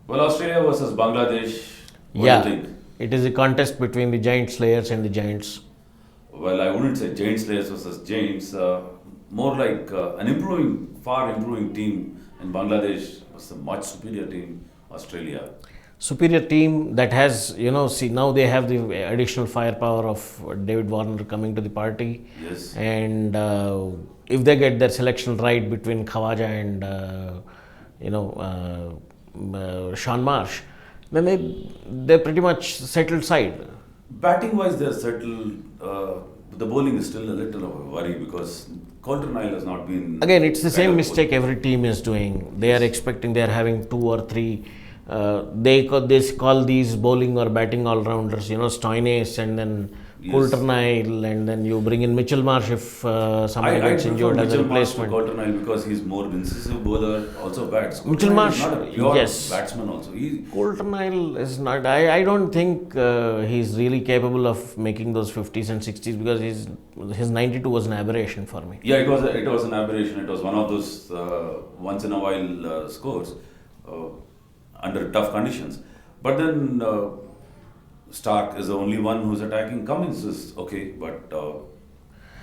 Well, Australia versus Bangladesh. What do you Yeah, think? it is a contest between the giant slayers and the giants. Well, I wouldn't say Giants players versus Giants. More like an far improving team in Bangladesh was a much superior team, Australia. Superior team that has, see, now they have the additional firepower of David Warner coming to the party. Yes. And if they get their selection right between Khawaja and, Sean Marsh, then they're pretty much settled side. Batting wise, they're settled. The bowling is still a little of a worry because Coulter Nile has not been. Again, it's the kind same of mistake every team is doing. They are expecting they are having two or three. They call these bowling or batting all rounders. Stoinis and then Yes. Coulter Nile, and then you bring in Mitchell Marsh if somebody I gets prefer injured as a Mitchell Marsh to replacement. Coulter Nile because he's more incisive bowler, also bats. Coulter Mitchell Nile Marsh, is not a pure yes. batsman. Also, Coulter Nile is not. I don't think he's really capable of making those 50s and 60s because his 92 was an aberration for me. yeah, it was an aberration. It was one of those once in a while scores under tough conditions. But then Stark is the only one who's attacking. Cummins is okay, but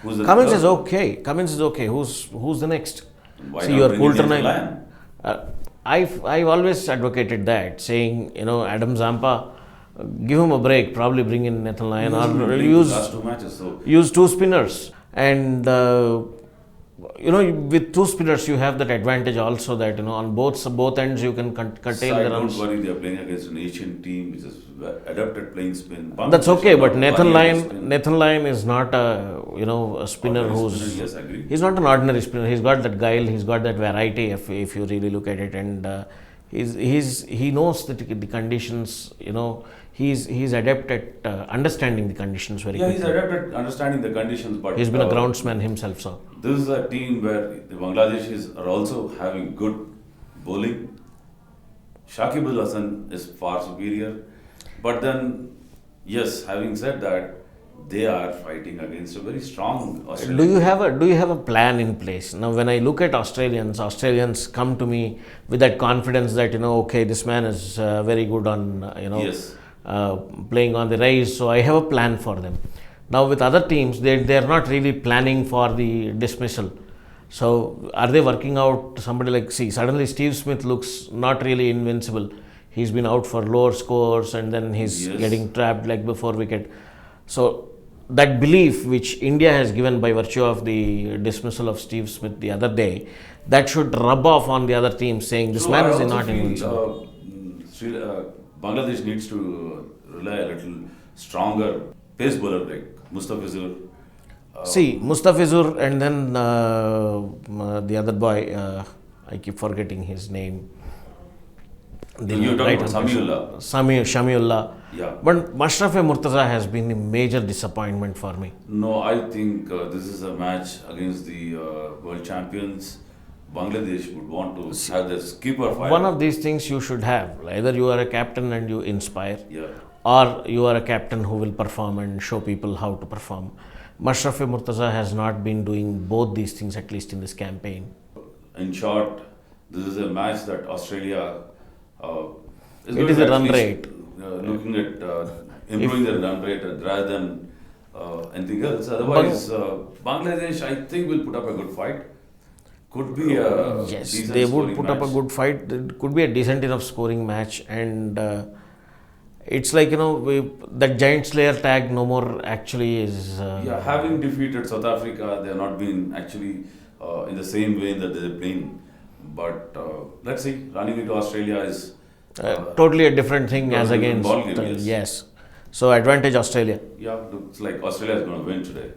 who's the Cummins third? is okay. Cummins is okay. Who's the next? Why See, not your bring in Coulter Nathan Nile. Lyon? I've always advocated that, saying Adam Zampa, give him a break. Probably bring in Nathan Lyon He hasn't been or playing the last two matches, so use two spinners. And with two spinners you have that advantage also that on both ends you can curtail I the don't runs. worry. They are playing against an Asian team which is adapted playing spin. That's Bangladesh okay, are but not Nathan worrying Lyon, about spin. Nathan Lyon is not a spinner Ordinary who's spinner, yes, I agree. he's not an ordinary spinner. He's got that guile, he's got that variety. If you really look at it, and he knows the conditions. He's adept at understanding the conditions very Yeah, he's quickly. adept at understanding the conditions, but He's been a groundsman himself, so. this is a team where the Bangladeshis are also having good bowling. Shakib Al Hasan is far superior, but then, yes, having said that, they are fighting against a very strong Australian. Do you have a plan in place now? When I look at Australians come to me with that confidence that okay, this man is very good on Yes. playing on the rise, so I have a plan for them. Now with other teams, they're not really planning for the dismissal. So are they working out somebody like, see, suddenly Steve Smith looks not really invincible. He's been out for lower scores and then he's Yes. getting trapped like before wicket. So that belief which India has given by virtue of the dismissal of Steve Smith the other day, that should rub off on the other teams saying this So man I is also not feel, invincible. Bangladesh needs to rely a little stronger pace bowler like Mustafizur. See, Mustafizur and then the other boy, I keep forgetting his name. You're talking about Samiullah. Shamiullah. Yeah. But Mashrafe Murtaza has been a major disappointment for me. No, I think this is a match against the world champions. Bangladesh would want to have this keeper fire. One of these things you should have. Either you are a captain and you inspire, Yeah. or you are a captain who will perform and show people how to perform. Mashrafe Murtaza has not been doing both these things, at least in this campaign. In short, this is a match that Australia It going is to a run at least, rate. Looking at improving their run rate rather than anything else. Otherwise, Bangladesh, I think, will put up a good fight. Could be a Yes, decent they would scoring put up a match. good fight. It could be a decent enough scoring match, and it's like that giant slayer tag no more actually is. Yeah, having defeated South Africa, they have not been actually in the same way that they're playing. But let's see, running into Australia is Totally a different thing as totally different against ballgame, yes. yes. So advantage Australia. yeah, looks like Australia is going to win today.